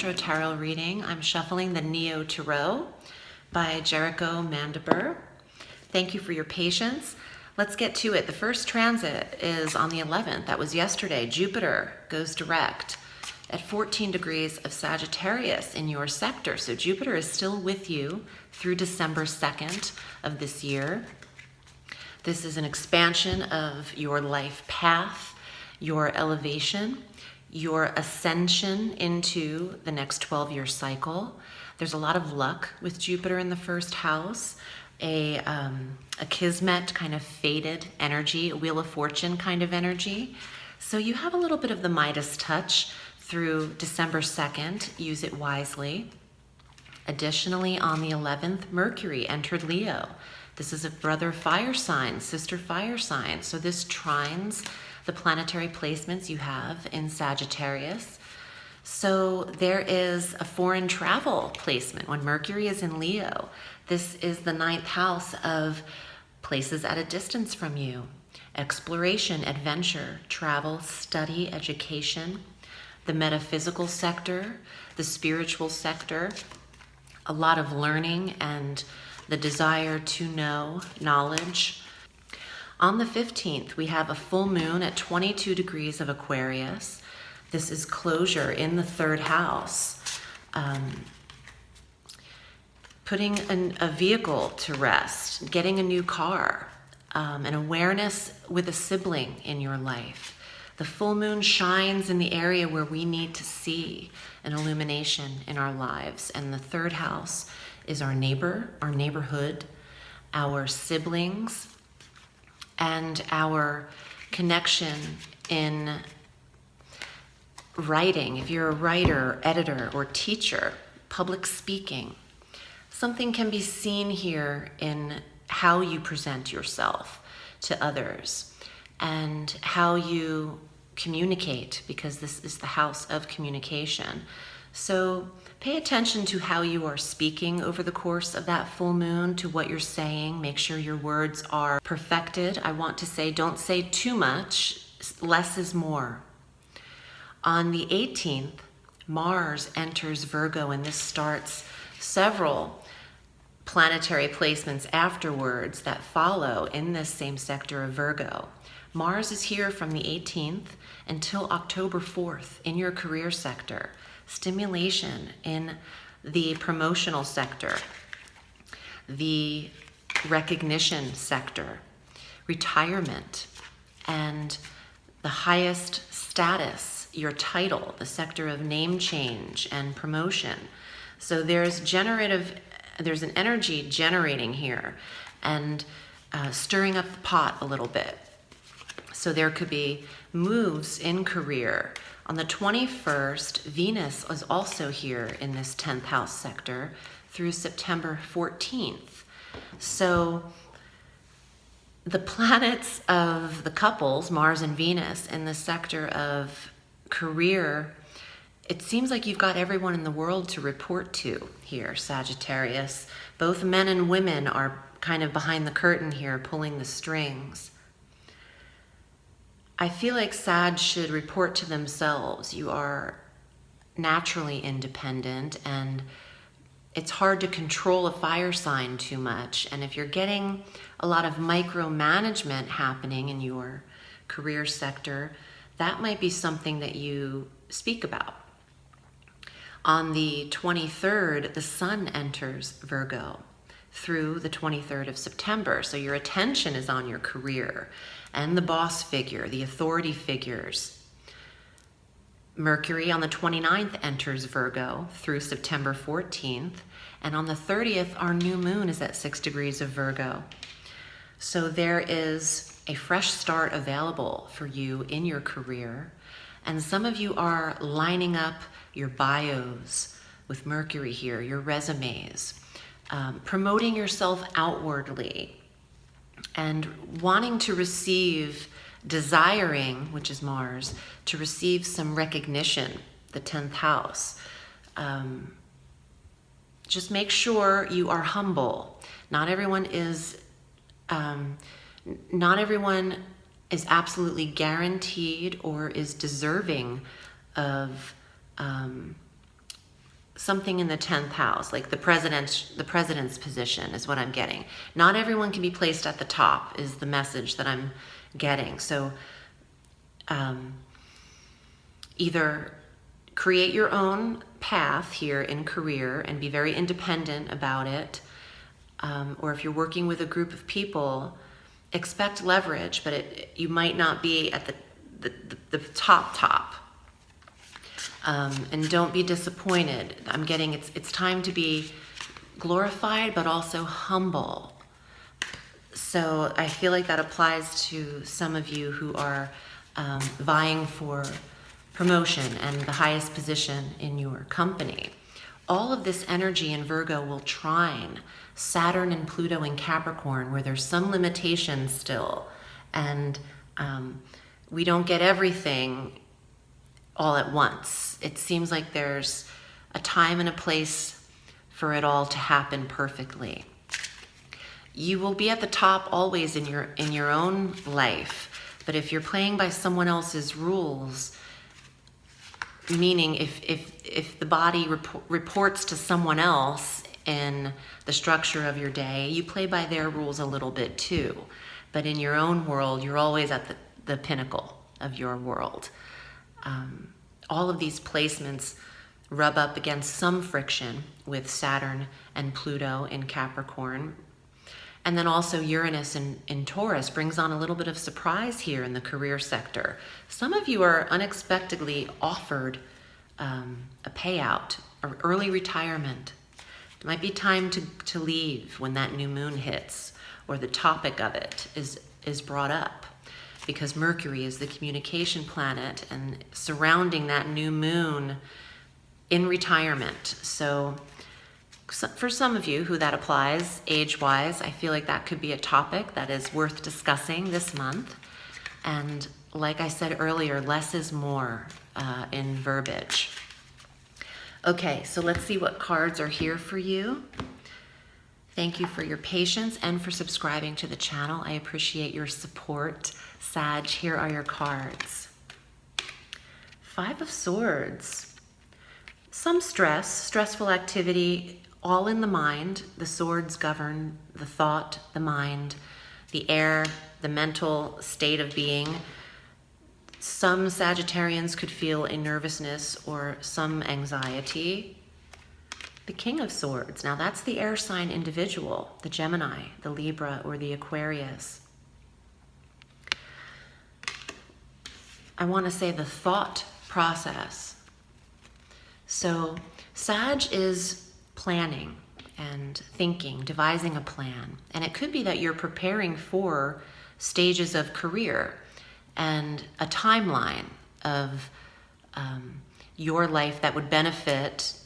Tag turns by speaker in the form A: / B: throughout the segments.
A: Astro Tarot reading. I'm shuffling the Neo Tarot by Jericho Mandiber. Thank you for your patience. Let's get to it. The first transit is on the 11th. That was yesterday. Jupiter goes direct at 14 degrees of Sagittarius in your sector. So Jupiter is still with you through December 2nd of this year. This is an expansion of your life path, your elevation, your ascension into the next 12-year cycle. There's a lot of luck with Jupiter in the first house, a kismet kind of fated energy, a wheel of fortune kind of energy. So you have a little bit of the Midas touch through December 2nd. Use it wisely. Additionally, on the 11th, Mercury entered Leo. This is a brother fire sign, sister fire sign. So this trines the planetary placements you have in Sagittarius. So there is a foreign travel placement when Mercury is in Leo. This is the 9th house of places at a distance from you. Exploration, adventure, travel, study, education, the metaphysical sector, the spiritual sector, a lot of learning and the desire to know, knowledge. On the 15th, we have a full moon at 22 degrees of Aquarius. This is closure in the 3rd house. Putting a vehicle to rest, getting a new car, an awareness with a sibling in your life. The full moon shines in the area where we need to see an illumination in our lives. And the 3rd house is our neighbor, our neighborhood, our siblings, and our connection in writing. If you're a writer, editor, or teacher, public speaking, something can be seen here in how you present yourself to others and how you communicate, because this is the house of communication. So pay attention to how you are speaking over the course of that full moon, to what you're saying. Make sure your words are perfected. I want to say, don't say too much. Less is more. On the 18th, Mars enters Virgo, and this starts several planetary placements afterwards that follow in this same sector of Virgo. Mars is here from the 18th until October 4th in your career sector. Stimulation in the promotional sector, the recognition sector, retirement, and the highest status, your title, the sector of name change and promotion. So there's an energy generating here and stirring up the pot a little bit. So there could be moves in career. On the 21st, Venus is also here in this 10th house sector through September 14th. So the planets of the couples, Mars and Venus, in the sector of career, it seems like you've got everyone in the world to report to here, Sagittarius. Both men and women are kind of behind the curtain here, pulling the strings. I feel like Sag should report to themselves. You are naturally independent, and it's hard to control a fire sign too much. And if you're getting a lot of micromanagement happening in your career sector, that might be something that you speak about. On the 23rd, the sun enters Virgo through the 23rd of September. So your attention is on your career and the boss figure, the authority figures. Mercury on the 29th enters Virgo through September 14th. And on the 30th, our new moon is at 6 degrees of Virgo. So there is a fresh start available for you in your career. And some of you are lining up your bios with Mercury here, your resumes, promoting yourself outwardly and wanting to receive, desiring, which is Mars, to receive some recognition, the 10th house. Just make sure you are humble. Not everyone is absolutely guaranteed or is deserving of something in the 10th house, like the president's position is what I'm getting. Not everyone can be placed at the top is the message that I'm getting. So either create your own path here in career and be very independent about it, or if you're working with a group of people, expect leverage, but you might not be at the top. And don't be disappointed. I'm getting it's time to be glorified, but also humble. So I feel like that applies to some of you who are vying for promotion and the highest position in your company. All of this energy in Virgo will trine Saturn and Pluto in Capricorn, where there's some limitations still, and we don't get everything all at once. It seems like there's a time and a place for it all to happen perfectly. You will be at the top always in your own life, but if you're playing by someone else's rules, meaning if the body reports to someone else in the structure of your day, you play by their rules a little bit too. But in your own world, you're always at the pinnacle of your world. All of these placements rub up against some friction with Saturn and Pluto in Capricorn. And then also Uranus in Taurus brings on a little bit of surprise here in the career sector. Some of you are unexpectedly offered a payout or early retirement. It might be time to leave when that new moon hits, or the topic of it is brought up, because Mercury is the communication planet and surrounding that new moon in retirement. So for some of you who that applies age-wise, I feel like that could be a topic that is worth discussing this month. And like I said earlier, less is more in verbiage. Okay, so let's see what cards are here for you. Thank you for your patience and for subscribing to the channel. I appreciate your support. Sag, here are your cards. 5 of Swords. Some stressful activity, all in the mind. The swords govern the thought, the mind, the air, the mental state of being. Some Sagittarians could feel a nervousness or some anxiety. The King of Swords. Now that's the air sign individual, the Gemini, the Libra, or the Aquarius. I want to say the thought process. So Sag is planning and thinking, devising a plan. And it could be that you're preparing for stages of career and a timeline of your life that would benefit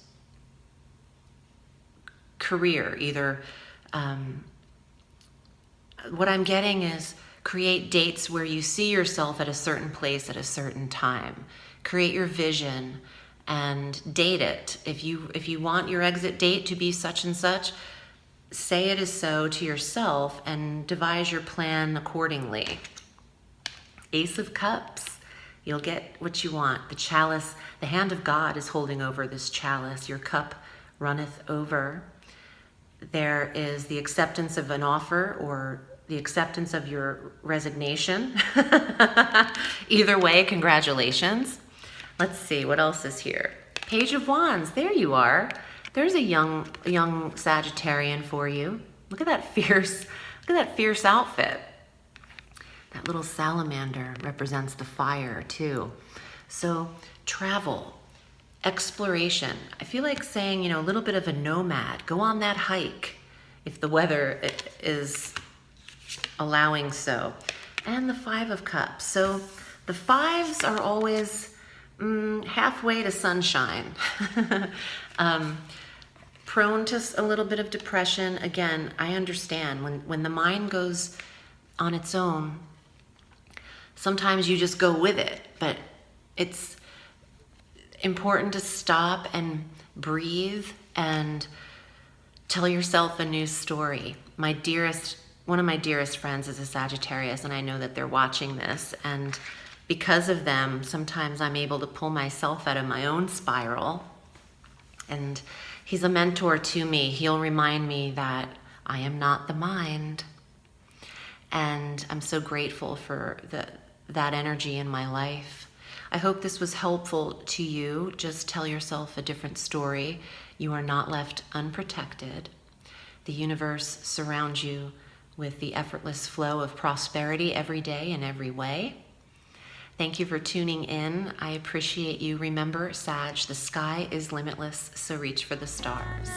A: career. Either what I'm getting is create dates where you see yourself at a certain place at a certain time. Create your vision and date it. If you want your exit date to be such and such, say it is so to yourself and devise your plan accordingly. Ace of Cups. You'll get what you want. The chalice, the hand of God is holding over this chalice. Your cup runneth over. There is the acceptance of an offer or the acceptance of your resignation. Either way, congratulations. Let's see, what else is here? Page of Wands, there you are. There's a young Sagittarian for you. Look at that fierce outfit. That little salamander represents the fire too. So travel, exploration. I feel like saying, a little bit of a nomad. Go on that hike if the weather is allowing so. And the 5 of Cups. So the 5s are always halfway to sunshine. Prone to a little bit of depression. Again, I understand when the mind goes on its own, sometimes you just go with it, but it's important to stop and breathe and tell yourself a new story. One of my dearest friends is a Sagittarius, and I know that they're watching this, and because of them, sometimes I'm able to pull myself out of my own spiral And he's a mentor to me. He'll remind me that I am not the mind. And I'm so grateful for that energy in my life. I hope this was helpful to you. Just tell yourself a different story. You are not left unprotected. The universe surrounds you with the effortless flow of prosperity every day in every way. Thank you for tuning in. I appreciate you. Remember, Sag, the sky is limitless, so reach for the stars.